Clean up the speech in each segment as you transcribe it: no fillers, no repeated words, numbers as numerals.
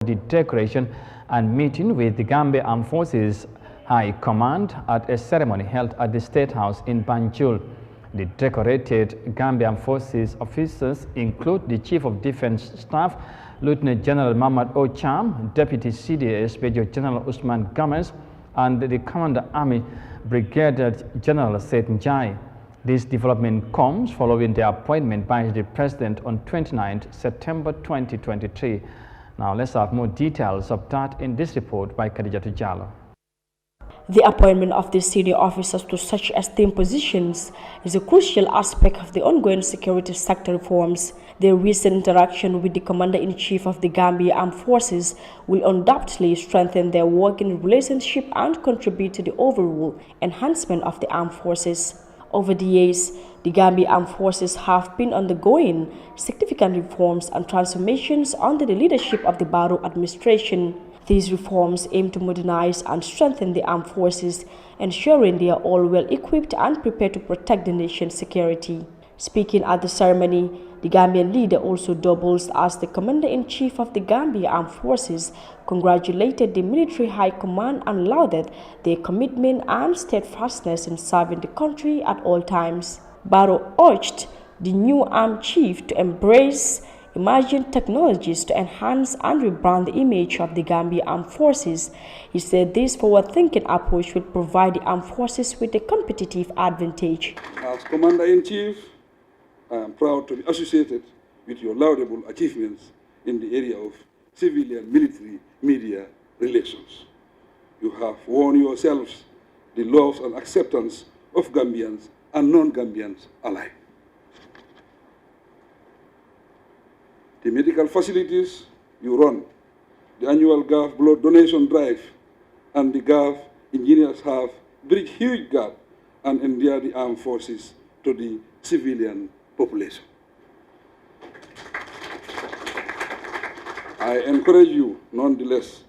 the decoration and meeting with the Gambia Armed Forces High Command at a ceremony held at the State House in Banjul. The decorated Gambia Armed Forces officers include the Chief of Defense Staff, Lieutenant General Mahmoud Ocham, Deputy CDS Major General Usman Gomez, and the Commander Army Brigadier General Seth Njai. This development comes following the appointment by the President on 29 September 2023. Now let's have more details of that in this report by Khadija Tujalo. The appointment of the senior officers to such esteemed positions is a crucial aspect of the ongoing security sector reforms. Their recent interaction with the Commander-in-Chief of the Gambia Armed Forces will undoubtedly strengthen their working relationship and contribute to the overall enhancement of the armed forces. Over the years, the Gambia Armed Forces have been undergoing significant reforms and transformations under the leadership of the Barrow administration. These reforms aim to modernize and strengthen the armed forces, ensuring they are all well equipped and prepared to protect the nation's security. Speaking at the ceremony, the Gambian leader also doubles as the Commander-in-Chief of the Gambia Armed Forces, congratulated the military high command and lauded their commitment and steadfastness in serving the country at all times. Barrow urged the new armed chief to embrace emerging technologies to enhance and rebrand the image of the Gambia Armed Forces. He said this forward-thinking approach will provide the armed forces with a competitive advantage. As Commander-in-Chief, I am proud to be associated with your laudable achievements in the area of civilian-military media relations. You have won yourselves the love and acceptance of Gambians and non-Gambians alike. The medical facilities you run, the annual GAF blood donation drive, and the GAF engineers have bridged huge gap and endeared the armed forces to the civilian population. I encourage you, nonetheless,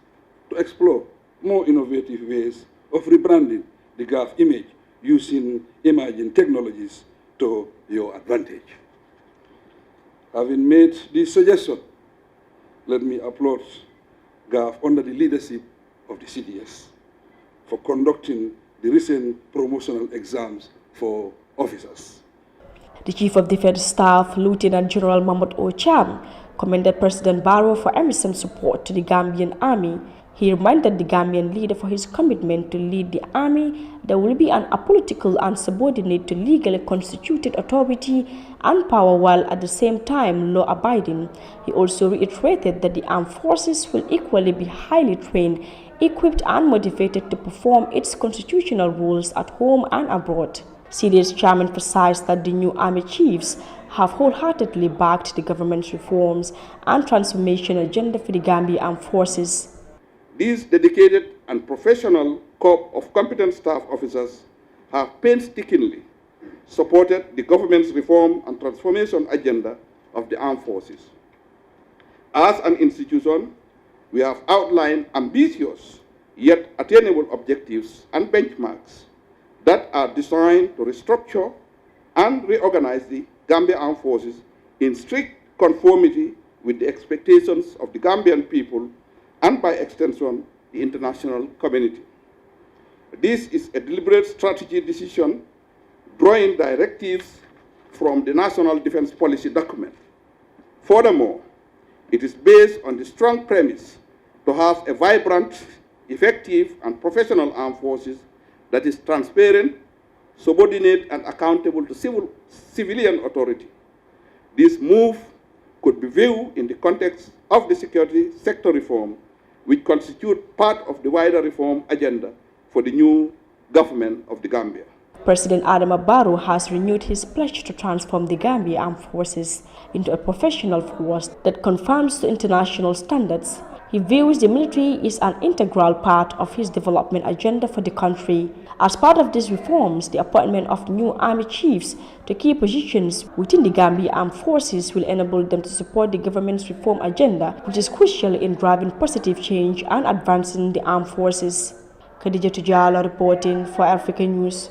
to explore more innovative ways of rebranding the GAF image using emerging technologies to your advantage. Having made this suggestion, let me applaud GAF under the leadership of the CDS for conducting the recent promotional exams for officers. The Chief of Defense Staff, Lieutenant General Mahmoud Ocham, commended President Barrow for Emerson's support to the Gambian Army. He reminded the Gambian leader for his commitment to lead the army that will be an apolitical and subordinate to legally constituted authority and power while at the same time law-abiding. He also reiterated that the armed forces will equally be highly trained, equipped and motivated to perform its constitutional roles at home and abroad. CDS chairman emphasized that the new army chiefs have wholeheartedly backed the government's reforms and transformation agenda for the Gambia Armed Forces. These dedicated and professional corps of competent staff officers have painstakingly supported the government's reform and transformation agenda of the armed forces. As an institution, we have outlined ambitious yet attainable objectives and benchmarks that are designed to restructure and reorganize the Gambia Armed Forces in strict conformity with the expectations of the Gambian people and by extension, the international community. This is a deliberate strategy decision drawing directives from the National Defense Policy document. Furthermore, it is based on the strong premise to have a vibrant, effective, and professional armed forces that is transparent, subordinate, and accountable to civilian authority. This move could be viewed in the context of the security sector reform, which constitute part of the wider reform agenda for the new government of the Gambia. President Adama Barrow has renewed his pledge to transform the Gambia Armed Forces into a professional force that conforms to international standards. He views the military as an integral part of his development agenda for the country. As part of these reforms, the appointment of new army chiefs to key positions within the Gambia Armed Forces will enable them to support the government's reform agenda, which is crucial in driving positive change and advancing the armed forces. Khadija Tujalo reporting for Africa News.